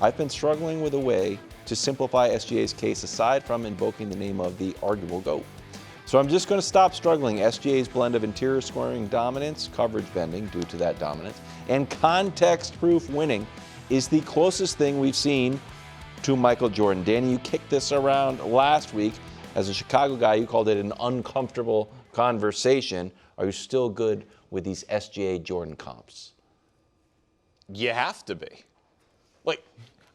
I've been struggling with a way to simplify SGA's case aside from invoking the name of the arguable GOAT. So I'm just going to stop struggling. SGA's blend of interior scoring dominance, coverage bending due to that dominance, and context-proof winning is the closest thing we've seen to Michael Jordan. Danny, you kicked this around last week. As a Chicago guy, you called it an uncomfortable conversation. Are you still good with these SGA Jordan comps? You have to be. Like,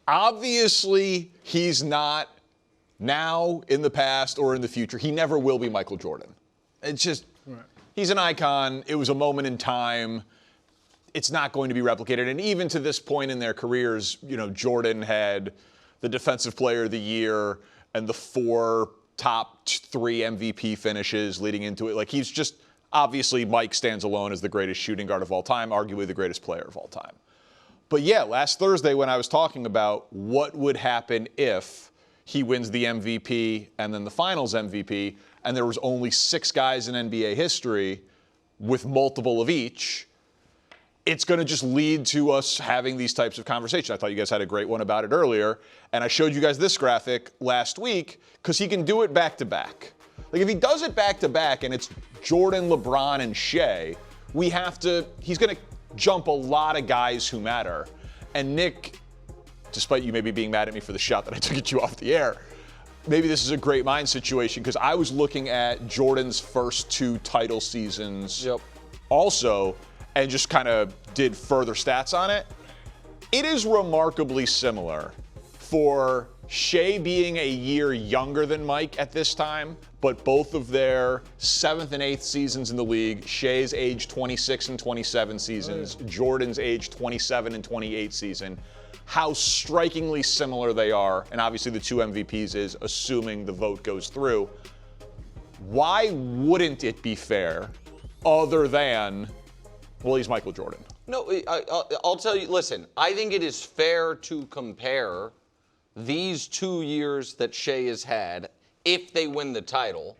obviously, he's not now, in the past, or in the future. He never will be Michael Jordan. It's just, he's an icon. It was a moment in time. It's not going to be replicated. And even to this point in their careers, you know, Jordan had the Defensive Player of the Year and the 4 top 3 MVP finishes leading into it. Like, he's just, obviously, Mike stands alone as the greatest shooting guard of all time, arguably the greatest player of all time. But yeah, last Thursday when I was talking about what would happen if he wins the MVP and then the Finals MVP, and there was only 6 guys in NBA history with multiple of each, it's going to just lead to us having these types of conversations. I thought you guys had a great one about it earlier, and I showed you guys this graphic last week because he can do it back-to-back. Like, if he does it back-to-back and it's Jordan, LeBron, and Shai, he's going to jump a lot of guys who matter. And Nick, despite you maybe being mad at me for the shot that I took at you off the air, maybe this is a great mind situation because I was looking at Jordan's first 2 title seasons also and just kind of did further stats on it. It is remarkably similar for Shai being a year younger than Mike at this time, but both of their 7th and 8th seasons in the league, Shai's age 26 and 27 seasons, Jordan's age 27 and 28 season, how strikingly similar they are, and obviously the 2 MVPs is assuming the vote goes through. Why wouldn't it be fair other than, well, he's Michael Jordan? No, I'll tell you, listen, I think it is fair to compare these 2 years that Shai has had, if they win the title,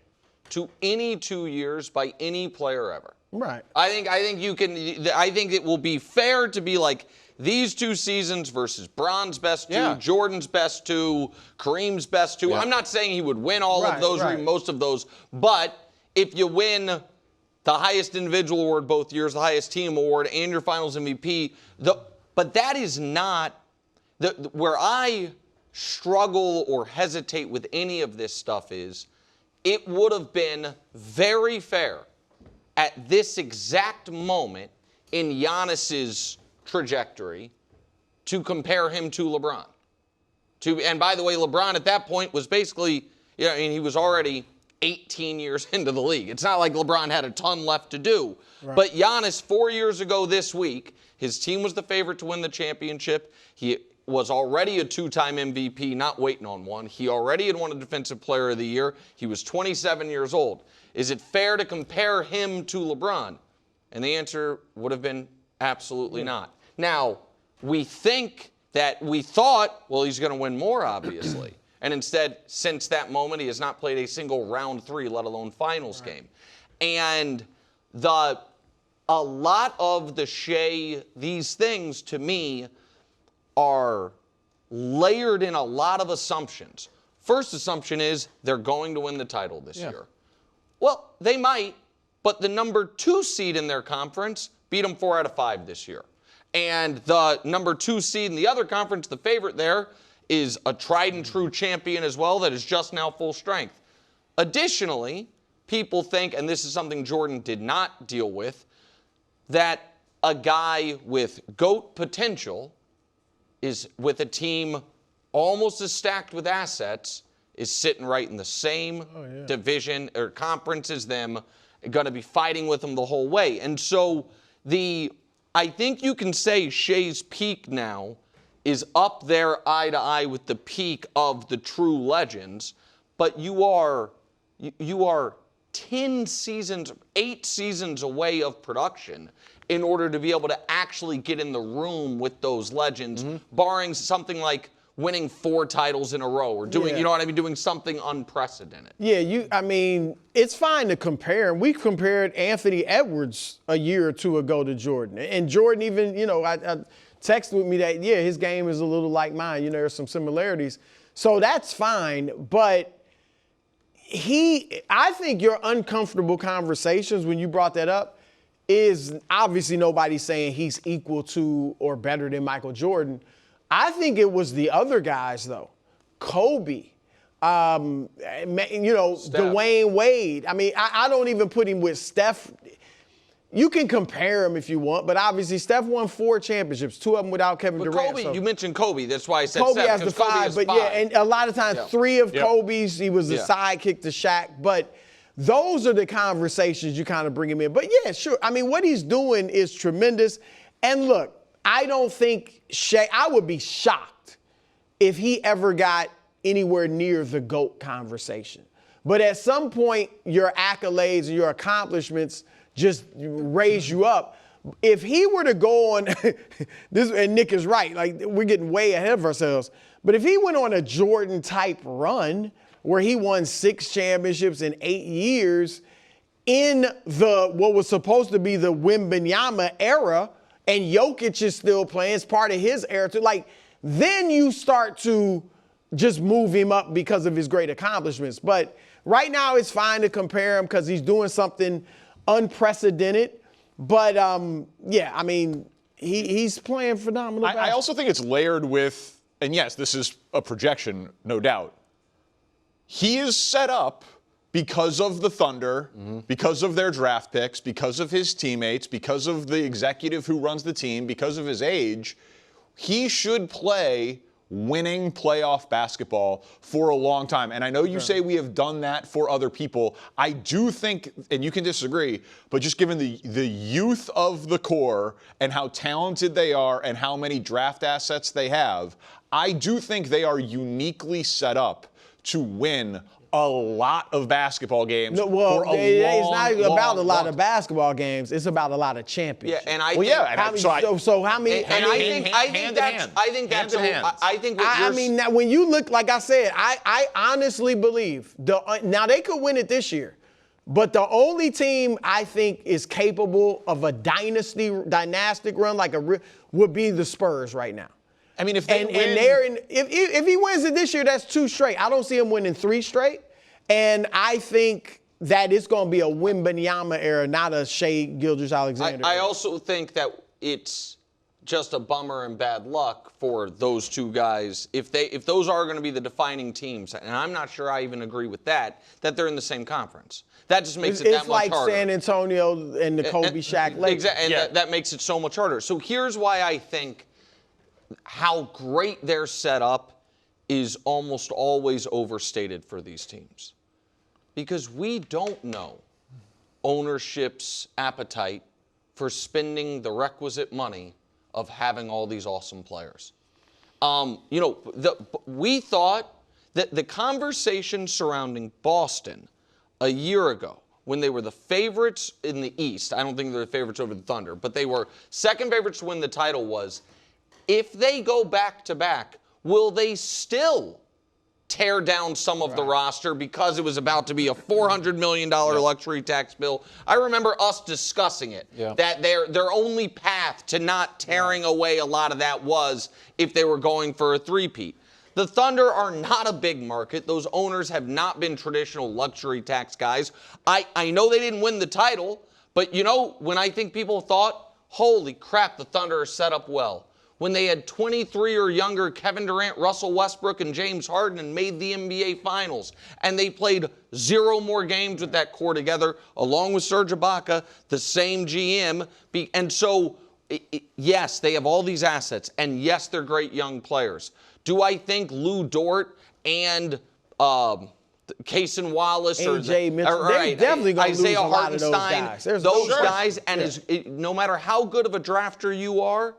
to any 2 years by any player ever. Right. I think you can. I think it will be fair to be like these 2 seasons versus Bron's best 2, Jordan's best 2, Kareem's best 2. I'm not saying he would win all of those or most of those, but if you win the highest individual award both years, the highest team award, and your Finals MVP, but that is not where I struggle or hesitate with any of this stuff is it would have been very fair at this exact moment in Giannis's trajectory to compare him to LeBron. And by the way, LeBron at that point was basically, he was already 18 years into the league. It's not like LeBron had a ton left to do. Right. But Giannis, 4 years ago this week, his team was the favorite to win the championship. He was already a 2-time MVP, not waiting on one. He already had won a Defensive Player of the Year. He was 27 years old. Is it fair to compare him to LeBron? And the answer would have been absolutely not. Now, we thought, well, he's going to win more, obviously. And instead, since that moment, he has not played a single round 3, let alone finals game. And a lot of the Shai, these things to me are layered in a lot of assumptions. First assumption is they're going to win the title this year. Well, they might, but the number 2 seed in their conference beat them 4 out of 5 this year. And the number 2 seed in the other conference, the favorite there, is a tried and true champion as well that is just now full strength. Additionally, people think, and this is something Jordan did not deal with, that a guy with GOAT potential is with a team almost as stacked with assets is sitting right in the same division or conference as them, going to be fighting with them the whole way. And so I think you can say Shai's peak now is up there eye to eye with the peak of the true legends, but you are 10 seasons, 8 seasons away of production in order to be able to actually get in the room with those legends, barring something like winning 4 titles in a row or doing, doing something unprecedented. Yeah, it's fine to compare. We compared Anthony Edwards a year or 2 ago to Jordan. And Jordan even, texted with me that, yeah, his game is a little like mine. You know, there's some similarities. So that's fine. But I think your uncomfortable conversations when you brought that up is obviously nobody's saying he's equal to or better than Michael Jordan. I think it was the other guys, though. Kobe. Dwayne Wade. I mean, I don't even put him with Steph. You can compare him if you want, but obviously Steph won 4 championships, 2 of them without Kevin Durant. Kobe, so. You mentioned Kobe. That's why I said Kobe Steph, has the 5, but yeah, and a lot of times 3 of Kobe's, he was the sidekick to Shaq. But those are the conversations you kind of bring him in. But yeah, sure. I mean, what he's doing is tremendous. And look, I don't think Shai, I would be shocked if he ever got anywhere near the GOAT conversation. But at some point, your accolades and your accomplishments just raise you up. If he were to go on, this, and Nick is right, like we're getting way ahead of ourselves, but if he went on a Jordan-type run where he won 6 championships in 8 years in what was supposed to be the Wembanyama era, and Jokic is still playing, it's part of his era too, like, then you start to just move him up because of his great accomplishments. But right now it's fine to compare him because he's doing something unprecedented. But, yeah, I mean, he's playing phenomenal basketball. I also think it's layered with, and yes, this is a projection, no doubt. He is set up because of the Thunder, because of their draft picks, because of his teammates, because of the executive who runs the team, because of his age. He should play winning playoff basketball for a long time. And I know you say we have done that for other people. I do think, and you can disagree, but just given the youth of the core and how talented they are and how many draft assets they have, I do think they are uniquely set up to win a lot of basketball games. No, well, for it's not about a lot of basketball games. It's about a lot of championships. Yeah, and I well, think, yeah, and I mean, when you look, like I said, I honestly believe now they could win it this year, but the only team I think is capable of a dynastic run would be the Spurs right now. I mean, if they win, if he wins it this year, that's 2 straight. I don't see him winning 3 straight. And I think that it's going to be a Wembanyama era, not a Shai Gilgeous-Alexander. I also think that it's just a bummer and bad luck for those 2 guys. If those are going to be the defining teams, and I'm not sure I even agree with that they're in the same conference. That just makes it that much harder. It's like San Antonio and the Kobe Shaq Lakers. Exactly, and that makes it so much harder. So here's why I think how great they're set up is almost always overstated for these teams. Because we don't know ownership's appetite for spending the requisite money of having all these awesome players. We thought that the conversation surrounding Boston a year ago, when they were the favorites in the East, I don't think they're the favorites over the Thunder, but they were second favorites to win the title, was if they go back-to-back, will they still tear down some of the roster because it was about to be a $400 million luxury tax bill? I remember us discussing it, that their only path to not tearing away a lot of that was if they were going for a three-peat. The Thunder are not a big market. Those owners have not been traditional luxury tax guys. I know they didn't win the title, but when I think people thought, holy crap, the Thunder are set up well, when they had 23 or younger Kevin Durant, Russell Westbrook, and James Harden and made the NBA Finals, and they played 0 more games with that core together, along with Serge Ibaka, the same GM. And so, yes, they have all these assets, and yes, they're great young players. Do I think Lou Dort and Cason Wallace AJ Mitchell, they're definitely going to lose a lot of those guys. Those guys, no matter how good of a drafter you are,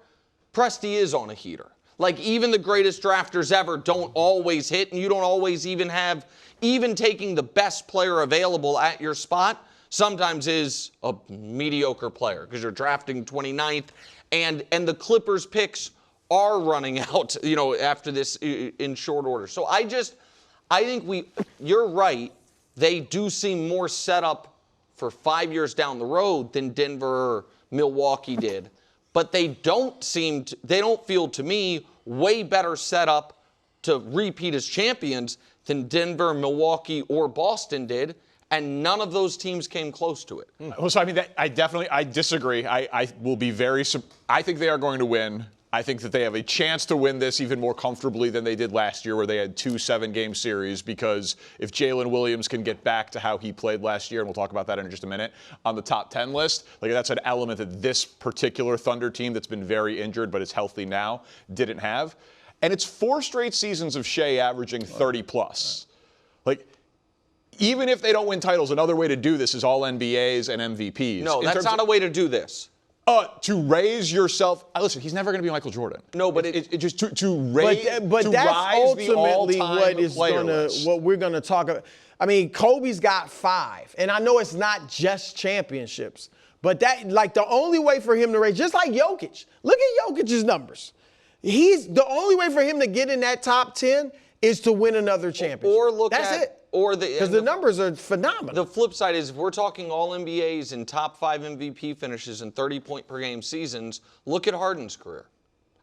Presti is on a heater. Like, even the greatest drafters ever don't always hit, and you don't always even taking the best player available at your spot sometimes is a mediocre player because you're drafting 29th, and the Clippers picks are running out, after this in short order. So I think you're right. They do seem more set up for 5 years down the road than Denver or Milwaukee did. but they don't feel to me way better set up to repeat as champions than Denver, Milwaukee, or Boston did, and none of those teams came close to it. Well, so I mean, I disagree. I will be I think they are going to win. I think that they have a chance to win this even more comfortably than they did last year, where they had 2 7-game series, because if Jalen Williams can get back to how he played last year, and we'll talk about that in just a minute, on the top 10 list, like that's an element that this particular Thunder team that's been very injured but is healthy now didn't have. And it's 4 straight seasons of Shai averaging 30+. Like, even if they don't win titles, another way to do this is all NBAs and MVPs. No, that's not a way to do this. To raise yourself. Listen, he's never going to be Michael Jordan. No, but it's just to raise. But to that's rise ultimately the what we're gonna talk about. I mean, Kobe's got 5, and I know it's not just championships, but that, like, the only way for him to raise, just like Jokic. Look at Jokic's numbers. He's the only way for him to get in that top 10 is to win another championship. Or look that's at it. Because the numbers are phenomenal. The flip side is, if we're talking all NBAs and top 5 MVP finishes and 30-point-per-game seasons, look at Harden's career.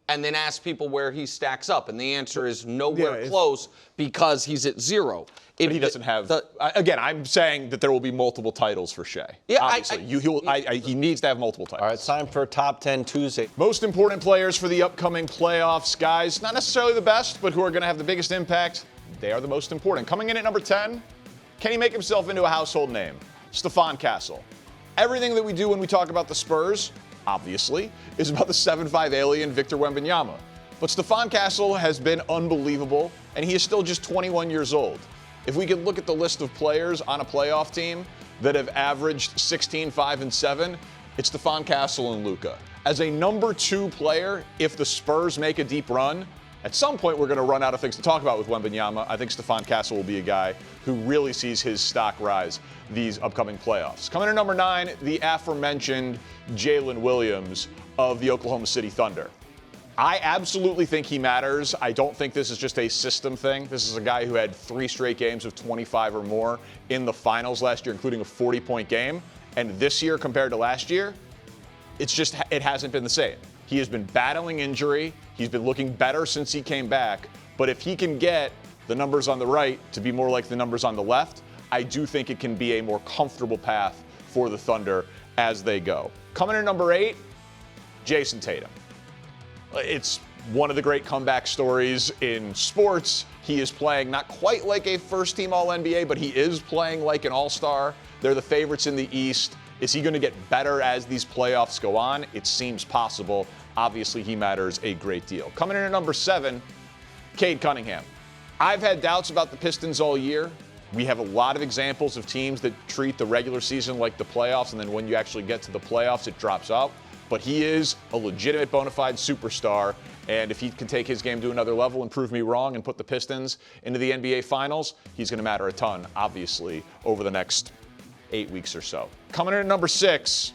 And then ask people where he stacks up. And the answer is nowhere close, because he's at 0. But he doesn't have. Again, I'm saying that there will be multiple titles for Shai. Yeah, obviously. He needs to have multiple titles. All right, it's time for Top 10 Tuesday. Most important players for the upcoming playoffs, guys. Not necessarily the best, but who are going to have the biggest impact. They are the most important. Coming in at number 10, can he make himself into a household name? Stephon Castle. Everything that we do when we talk about the Spurs, obviously, is about the 7'5" alien Victor Wembanyama. But Stephon Castle has been unbelievable, and he is still just 21 years old. If we could look at the list of players on a playoff team that have averaged 16, 5, and 7, it's Stephon Castle and Luka. As a number 2 player, if the Spurs make a deep run, at some point we're going to run out of things to talk about with Wembanyama. I think Stephon Castle will be a guy who really sees his stock rise these upcoming playoffs. Coming in at number 9, the aforementioned Jalen Williams of the Oklahoma City Thunder. I absolutely think he matters. I don't think this is just a system thing. This is a guy who had 3 straight games of 25 or more in the finals last year, including a 40-point game. And this year, compared to last year, it hasn't been the same. He has been battling injury. He's been looking better since he came back. But if he can get the numbers on the right to be more like the numbers on the left, I do think it can be a more comfortable path for the Thunder as they go. Coming in number 8, Jason Tatum. It's one of the great comeback stories in sports. He is playing not quite like a first-team All-NBA, but he is playing like an All-Star. They're the favorites in the East. Is he going to get better as these playoffs go on? It seems possible. Obviously, he matters a great deal. Coming in at number 7, Cade Cunningham. I've had doubts about the Pistons all year. We have a lot of examples of teams that treat the regular season like the playoffs, and then when you actually get to the playoffs, it drops out. But he is a legitimate bona fide superstar, and if he can take his game to another level and prove me wrong and put the Pistons into the NBA Finals, he's going to matter a ton, obviously, over the next 8 weeks or so. Coming in at number 6,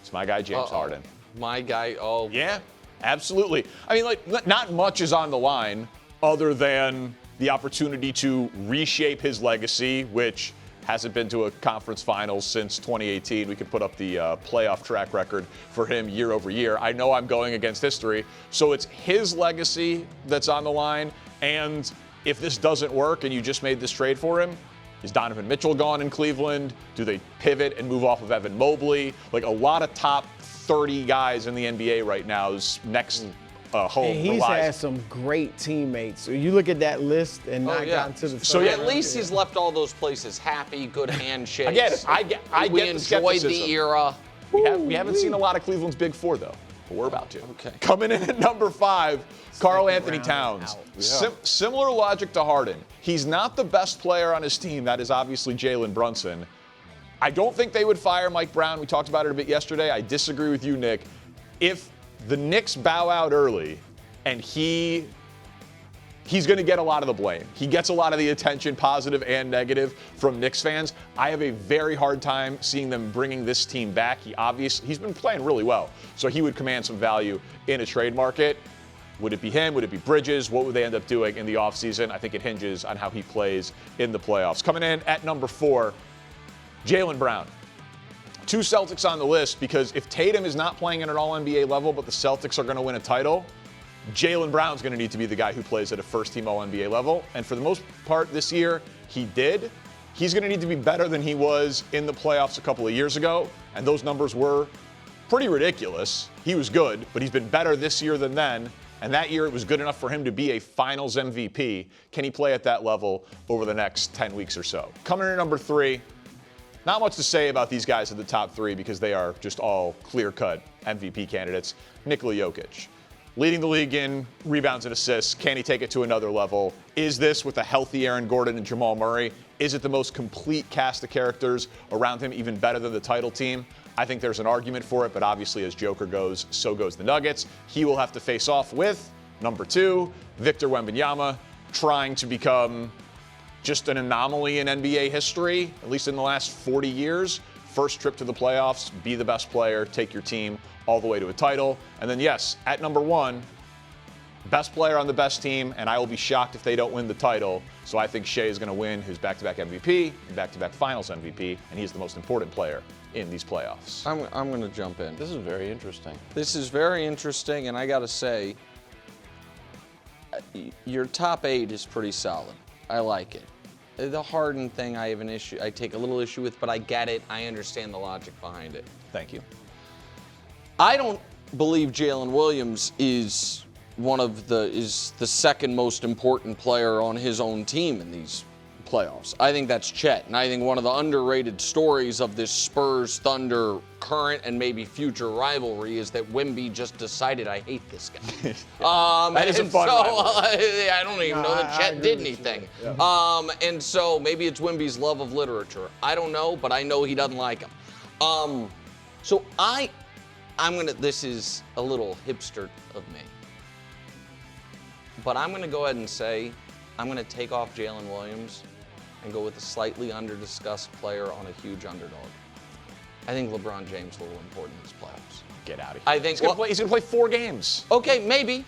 it's my guy, James Harden. My guy, Yeah, absolutely. I mean, like, not much is on the line other than the opportunity to reshape his legacy, which hasn't been to a conference finals since 2018. We can put up the playoff track record for him year over year. I know I'm going against history, so it's his legacy that's on the line. And if this doesn't work and you just made this trade for him, is Donovan Mitchell gone in Cleveland? Do they pivot and move off of Evan Mobley? Like, a lot of top 30 guys in the NBA right now's next home. And he's had some great teammates. So you look at that list and not gotten to the. So at least he's left all those places happy, good handshakes. Again, I we get the skepticism. enjoyed the era. We haven't seen a lot of Cleveland's Big Four, though. But we're about to. Okay. Coming in at number 5, Karl Anthony Towns. Similar logic to Harden. He's not the best player on his team. That is obviously Jalen Brunson. I don't think they would fire Mike Brown. We talked about it a bit yesterday. I disagree with you, Nick. If the Knicks bow out early and he's going to get a lot of the blame. He gets a lot of the attention, positive and negative, from Knicks fans. I have a very hard time seeing them bringing this team back. He's been playing really well, so he would command some value in a trade market. Would it be him? Would it be Bridges? What would they end up doing in the offseason? I think it hinges on how he plays in the playoffs. Coming in at number 4, Jaylen Brown. 2 Celtics on the list because if Tatum is not playing at an all-NBA level, but the Celtics are going to win a title, Jaylen Brown's going to need to be the guy who plays at a first-team all-NBA level. And for the most part this year, he did. He's going to need to be better than he was in the playoffs a couple of years ago. And those numbers were pretty ridiculous. He was good, but he's been better this year than then. And that year, it was good enough for him to be a finals MVP. Can he play at that level over the next 10 weeks or so? Coming in at number 3, not much to say about these guys at the top 3 because they are just all clear-cut MVP candidates. Nikola Jokic, leading the league in rebounds and assists. Can he take it to another level? Is this, with a healthy Aaron Gordon and Jamal Murray, is it the most complete cast of characters around him, even better than the title team? I think there's an argument for it, but obviously as Joker goes, so goes the Nuggets. He will have to face off with number 2, Victor Wembanyama, trying to become just an anomaly in NBA history, at least in the last 40 years. First trip to the playoffs, be the best player, take your team all the way to a title. And then, yes, at number 1, best player on the best team, and I will be shocked if they don't win the title. So I think Shai is going to win his back-to-back MVP and back-to-back finals MVP, and he's the most important player in these playoffs. I'm going to jump in. This is very interesting. This is very interesting, and I got to say, your top 8 is pretty solid. I like it. The Harden thing, I take a little issue with, but I get it. I understand the logic behind it. Thank you. I don't believe Jalen Williams is the second most important player on his own team in these playoffs. I think that's Chet, and I think one of the underrated stories of this Spurs-Thunder current and maybe future rivalry is that Wemby just decided, I hate this guy. That is a fun rivalry. I don't even know that Chet did anything. Yeah. And so maybe it's Wemby's love of literature. I don't know, but I know he doesn't like him. So this is a little hipster of me, but I'm going to go ahead and say I'm going to take off Jalen Williams and go with a slightly under-discussed player on a huge underdog. I think LeBron James is a little important in these playoffs. Get out of here. I think he's going to play 4 games. Okay, maybe.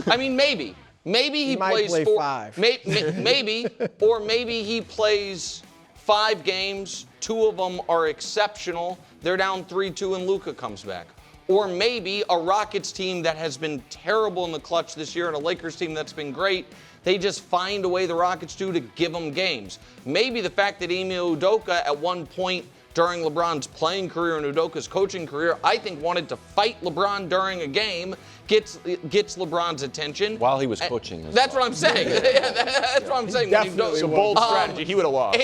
I mean, maybe. Maybe he might plays play 4. 5. Maybe, or maybe he plays 5 games. 2 of them are exceptional. They're down 3-2 and Luka comes back. Or maybe a Rockets team that has been terrible in the clutch this year and a Lakers team that's been great, they just find a way, the Rockets do, to give them games. Maybe the fact that Ime Udoka at one point during LeBron's playing career and Udoka's coaching career, I think wanted to fight LeBron during a game, gets LeBron's attention. While he was coaching. That's what I'm saying. That's what I'm saying. Definitely It's a bold strategy. He would have lost.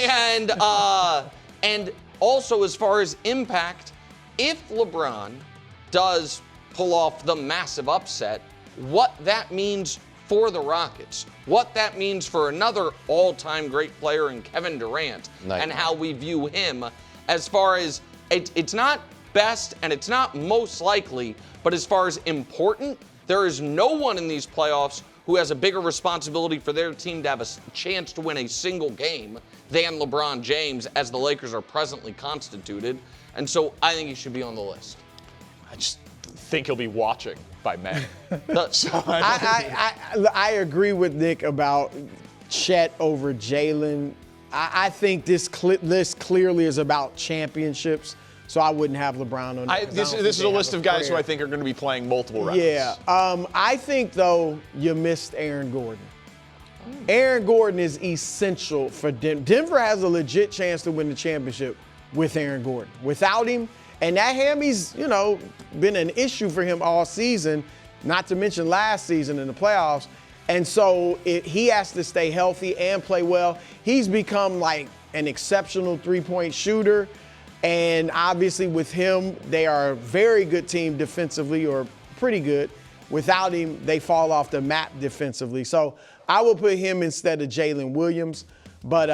And also as far as impact, if LeBron does pull off the massive upset, what that means for the Rockets, what that means for another all-time great player in Kevin Durant, and how we view him as far as it's not best and it's not most likely, but as far as important, there is no one in these playoffs who has a bigger responsibility for their team to have a chance to win a single game than LeBron James, as the Lakers are presently constituted. And so I think he should be on the list. I just think he'll be watching by men. I agree with Nick about Chet over Jalen. I think this list clearly is about championships, so I wouldn't have LeBron on it. This is a list of guys who I think are going to be playing multiple rounds. Yeah. I think, though, you missed Aaron Gordon. Aaron Gordon is essential for Denver. Denver has a legit chance to win the championship with Aaron Gordon. Without him, and that hammy's, been an issue for him all season, not to mention last season in the playoffs. And so he has to stay healthy and play well. He's become like an exceptional three-point shooter. And obviously with him, they are a very good team defensively, or pretty good. Without him, they fall off the map defensively. So I would put him instead of Jalen Williams. But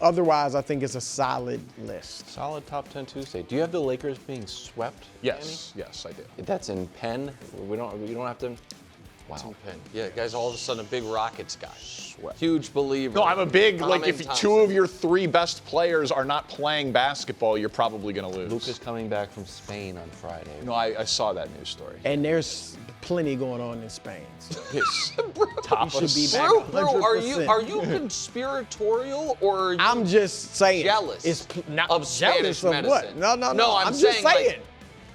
otherwise, I think it's a solid list. Solid top 10 Tuesday. Do you have the Lakers being swept? Yes, yes, I do. That's in Penn. You don't have to. Wow. It's in Penn. Yeah, guys, all of a sudden a big Rockets guy. Swept. Huge believer. No, I'm a big, if 2 of your 3 best players are not playing basketball, you're probably going to lose. Luka's coming back from Spain on Friday. No, I saw that news story. And there's plenty going on in Spain. So Top he should be back. Bro, are 100%. you conspiratorial or are you I'm just saying. jealous It's not of Spanish jealous of medicine? what? No. No, I'm just saying, like, saying.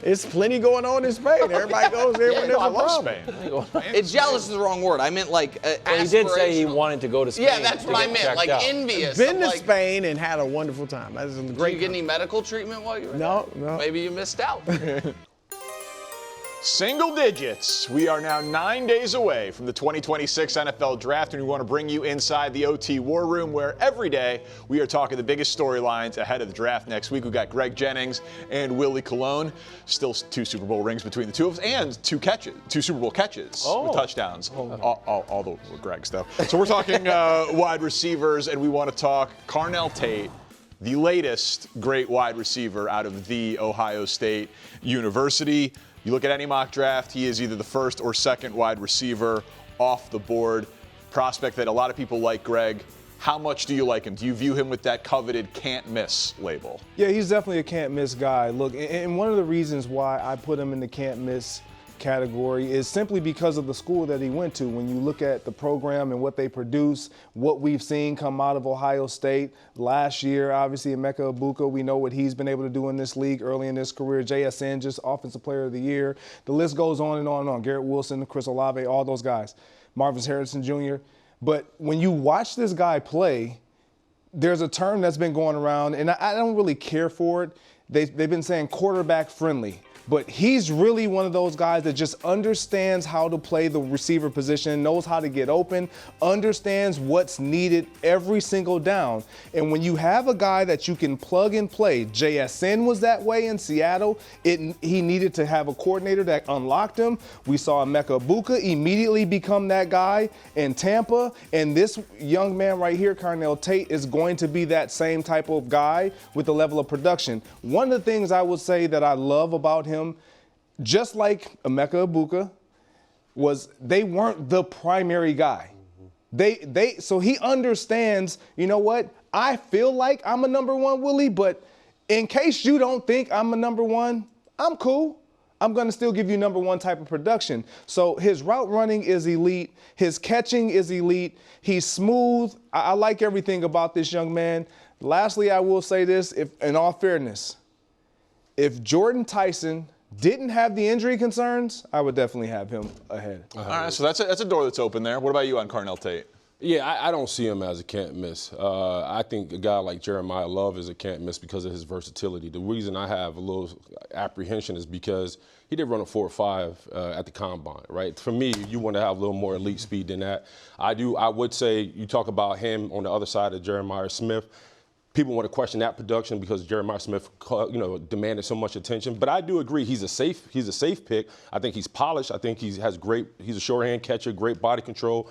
It's plenty going on in Spain. Everybody goes there when there's I a love problem. Spain. jealous is the wrong word. I meant like Well, he did say he aspirational. wanted to go to Spain. Yeah, that's to what I get meant. checked Like out. envious. Been of, to like, Spain and had a wonderful time. That's a Did great. you get any medical treatment while you were there? No. Maybe you missed out. Single digits. We are now 9 days away from the 2026 NFL Draft, and we want to bring you inside the OT War Room, where every day we are talking the biggest storylines ahead of the draft next week. We've got Greg Jennings and Willie Colon. Still 2 Super Bowl rings between the two of us, and 2 Super Bowl catches with touchdowns. All the Gregs, though. So we're talking wide receivers, and we want to talk Carnell Tate, the latest great wide receiver out of the Ohio State University. You look at any mock draft, he is either the first or second wide receiver off the board. Prospect that a lot of people like. Greg, how much do you like him? Do you view him with that coveted can't miss label? Yeah, he's definitely a can't miss guy. Look, and one of the reasons why I put him in the can't miss category is simply because of the school that he went to. When you look at the program and what they produce, what we've seen come out of Ohio State last year, obviously Emeka Egbuka, we know what he's been able to do in this league early in his career. JSN, just Offensive Player of the Year. The list goes on and on and on. Garrett Wilson, Chris Olave, all those guys. Marvin Harrison Jr. But when you watch this guy play, there's a term that's been going around, and I don't really care for it. They've been saying quarterback friendly. But he's really one of those guys that just understands how to play the receiver position, knows how to get open, understands what's needed every single down. And when you have a guy that you can plug and play, JSN was that way in Seattle. He needed to have a coordinator that unlocked him. We saw Emeka Egbuka immediately become that guy in Tampa. And this young man right here, Carnell Tate, is going to be that same type of guy with the level of production. One of the things I would say that I love about him, just like Emeka Egbuka, was they weren't the primary guy. So he understands, you know what, I feel like I'm a number one, Willie, but in case you don't think I'm a number one, I'm cool. I'm going to still give you number one type of production. So his route running is elite. His catching is elite. He's smooth. I like everything about this young man. Lastly, I will say this, in all fairness, if Jordan Tyson didn't have the injury concerns, I would definitely have him ahead. All right, so that's a door that's open there. What about you on Carnell Tate? Yeah, I don't see him as a can't miss. I think a guy like Jeremiah Love is a can't miss because of his versatility. The reason I have a little apprehension is because he did run a 4.5 at the combine, right? For me, you want to have a little more elite speed than that. I would say you talk about him on the other side of Jeremiah Smith. People want to question that production because Jeremiah Smith, demanded so much attention. But I do agree he's a safe pick. I think he's polished. I think he's a shorthand catcher, great body control,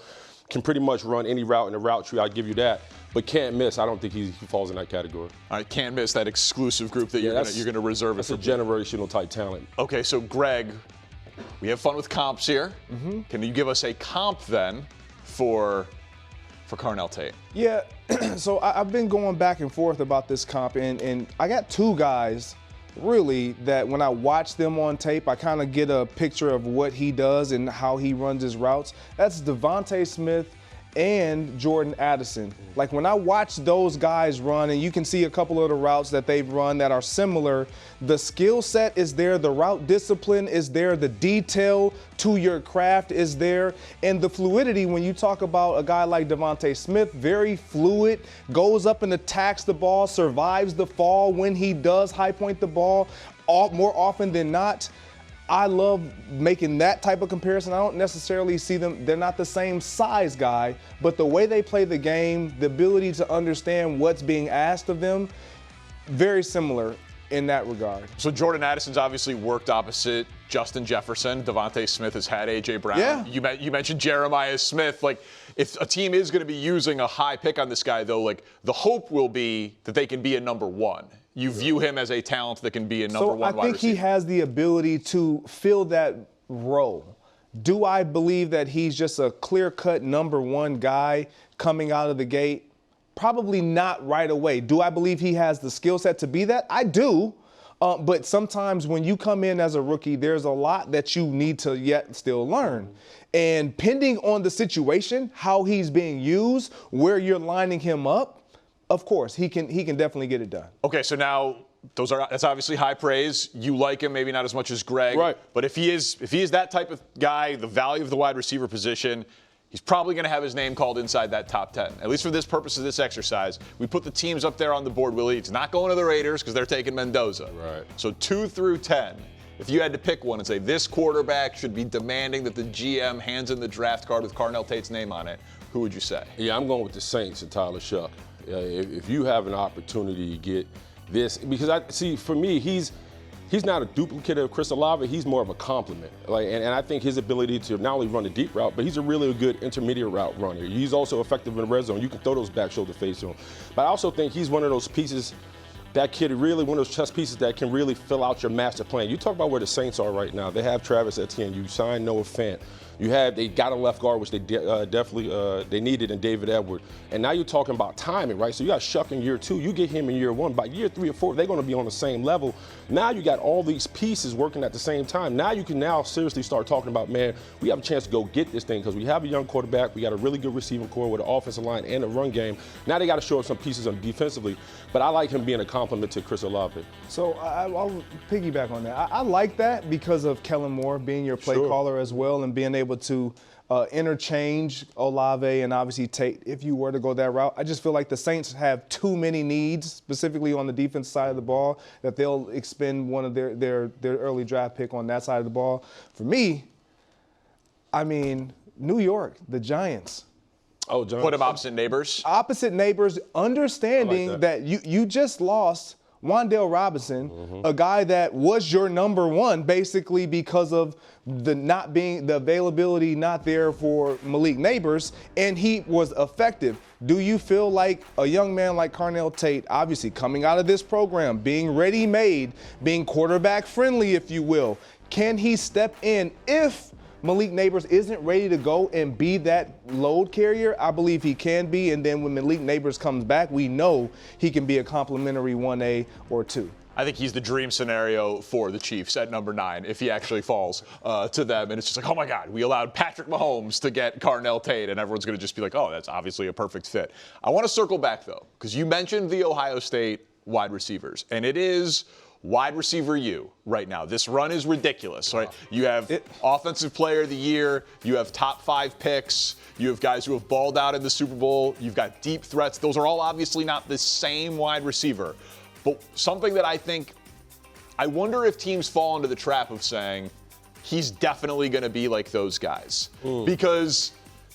can pretty much run any route in the route tree. I'll give you that. But can't miss. I don't think he falls in that category. All right, can't miss that exclusive group that you're going to reserve it for. That's a generational type talent. Okay, so Greg, we have fun with comps here. Mm-hmm. Can you give us a comp then for Carnell Tate? Yeah, so I've been going back and forth about this comp, and I got 2 guys, really, that when I watch them on tape, I kind of get a picture of what he does and how he runs his routes. That's Devontae Smith and Jordan Addison. Like when I watch those guys run, and you can see a couple of the routes that they've run that are similar, the skill set is there, the route discipline is there, the detail to your craft is there, and the fluidity when you talk about a guy like Devontae Smith, very fluid, goes up and attacks the ball, survives the fall when he does high point the ball, more often than not. I love making that type of comparison. I don't necessarily see them, they're not the same size guy, but the way they play the game, the ability to understand what's being asked of them, very similar in that regard. So Jordan Addison's obviously worked opposite Justin Jefferson. Devontae Smith has had A.J. Brown. Yeah. You mentioned Jeremiah Smith. Like, if a team is going to be using a high pick on this guy, though, like, the hope will be that they can be a number one. You view him as a talent that can be a number one wide receiver. I think he has the ability to fill that role. Do I believe that he's just a clear-cut number one guy coming out of the gate? Probably not right away. Do I believe he has the skill set to be that? I do. But sometimes when you come in as a rookie, there's a lot that you need to yet still learn. And pending on the situation, how he's being used, where you're lining him up, of course, he can definitely get it done. Okay, so now that's obviously high praise. You like him, maybe not as much as Greg. Right. But if he is that type of guy, the value of the wide receiver position, he's probably going to have his name called inside that top 10, at least for this purpose of this exercise. We put the teams up there on the board, Willie. It's not going to the Raiders because they're taking Mendoza. Right. So 2 through 10. If you had to pick one and say this quarterback should be demanding that the GM hands in the draft card with Carnell Tate's name on it, who would you say? Yeah, I'm going with the Saints and Tyler Shuck. If you have an opportunity to get this, because for me, he's not a duplicate of Chris Olave. He's more of a complement. And I think his ability to not only run the deep route, but he's a really good intermediate route runner. He's also effective in the red zone. You can throw those back shoulder fades to him. But I also think he's one of those pieces, that kid really one of those chess pieces that can really fill out your master plan. You talk about where the Saints are right now. They have Travis Etienne. You signed Noah Fant. They got a left guard, which they definitely they needed in David Edwards. And now you're talking about timing, right? So you got Shuck in year 2. You get him in year 1. By year 3 or 4, they're going to be on the same level. Now you got all these pieces working at the same time. Now you can seriously start talking about, man, we have a chance to go get this thing because we have a young quarterback. We got a really good receiving core with an offensive line and a run game. Now they got to show us some pieces on defensively. But I like him being a compliment to Chris Olave. So I'll piggyback on that. I like that because of Kellen Moore being your play caller as well and being able to interchange Olave and obviously Tate if you were to go that route. I just feel like the Saints have too many needs, specifically on the defense side of the ball, that they'll expend one of their early draft pick on that side of the ball. For me, I mean, New York, the Giants. Oh, Giants. Put them opposite neighbors? Opposite neighbors, understanding that you just lost Wan'Dale Robinson, a guy that was your number 1 basically because of the availability not there for Malik Neighbors, and he was effective. Do you feel like a young man like Carnell Tate, obviously coming out of this program, being ready-made, being quarterback friendly, if you will, can he step in if Malik Neighbors isn't ready to go and be that load carrier? I believe he can be, and then when Malik Neighbors comes back, we know he can be a complimentary 1A or 2. I think he's the dream scenario for the Chiefs at number 9 if he actually falls to them. And it's just like, oh my God, we allowed Patrick Mahomes to get Carnell Tate, and everyone's going to just be like, oh, that's obviously a perfect fit. I want to circle back, though, because you mentioned the Ohio State wide receivers, and it is wide receiver U right now. This run is ridiculous, right? You have offensive player of the year. You have top 5 picks. You have guys who have balled out in the Super Bowl. You've got deep threats. Those are all obviously not the same wide receiver. But something that I wonder if teams fall into the trap of saying, he's definitely going to be like those guys. Because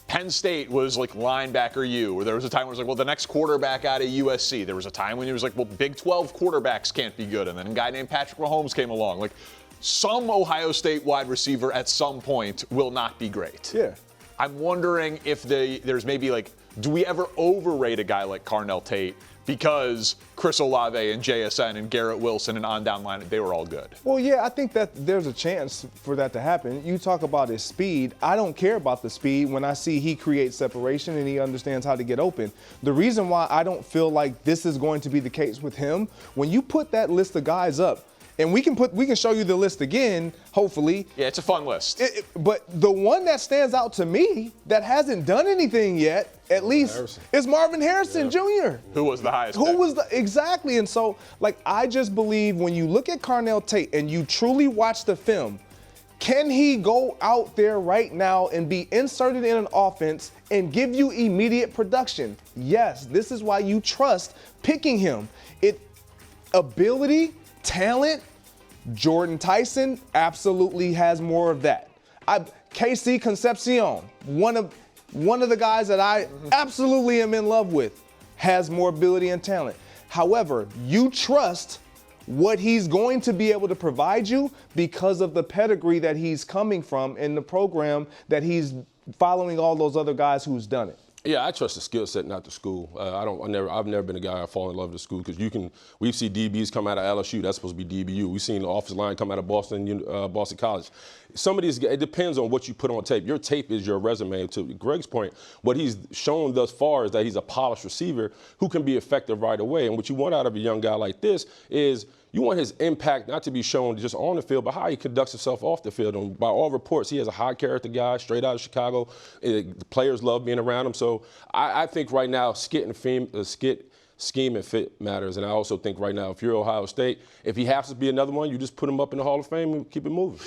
Penn State was like linebacker U, or there was a time where it was like, well, the next quarterback out of USC. There was a time when it was like, well, Big 12 quarterbacks can't be good. And then a guy named Patrick Mahomes came along. Like, some Ohio State wide receiver at some point will not be great. Yeah. I'm wondering if there's maybe like, do we ever overrate a guy like Carnell Tate because Chris Olave and JSN and Garrett Wilson and on down line, they were all good? Well, yeah, I think that there's a chance for that to happen. You talk about his speed. I don't care about the speed when I see he creates separation and he understands how to get open. The reason why I don't feel like this is going to be the case with him, when you put that list of guys up, and we can show you the list again, hopefully. Yeah, it's a fun list. But the one that stands out to me that hasn't done anything yet, at least, is Marvin Harrison Jr. Who was the highest pick. Exactly. And so, like, I just believe when you look at Carnell Tate and you truly watch the film, can he go out there right now and be inserted in an offense and give you immediate production? Yes, this is why you trust picking him. Ability, talent, Jordan Tyson absolutely has more of that. KC Concepcion, one of the guys that I absolutely am in love with, has more ability and talent. However, you trust what he's going to be able to provide you because of the pedigree that he's coming from in the program that he's following all those other guys who's done it. Yeah, I trust the skill set, not the school. I've never been a guy I fall in love with the school because we've seen DBs come out of LSU. That's supposed to be DBU. We've seen the offensive line come out of Boston College. Some of these, it depends on what you put on tape. Your tape is your resume. To Greg's point, what he's shown thus far is that he's a polished receiver who can be effective right away. And what you want out of a young guy like this is You want his impact not to be shown just on the field, but how he conducts himself off the field. And by all reports, he is a high character guy, straight out of Chicago. The players love being around him. So I think right now, scheme and fit matters. And I also think right now, if you're Ohio State, if he has to be another one, you just put him up in the Hall of Fame and keep it moving.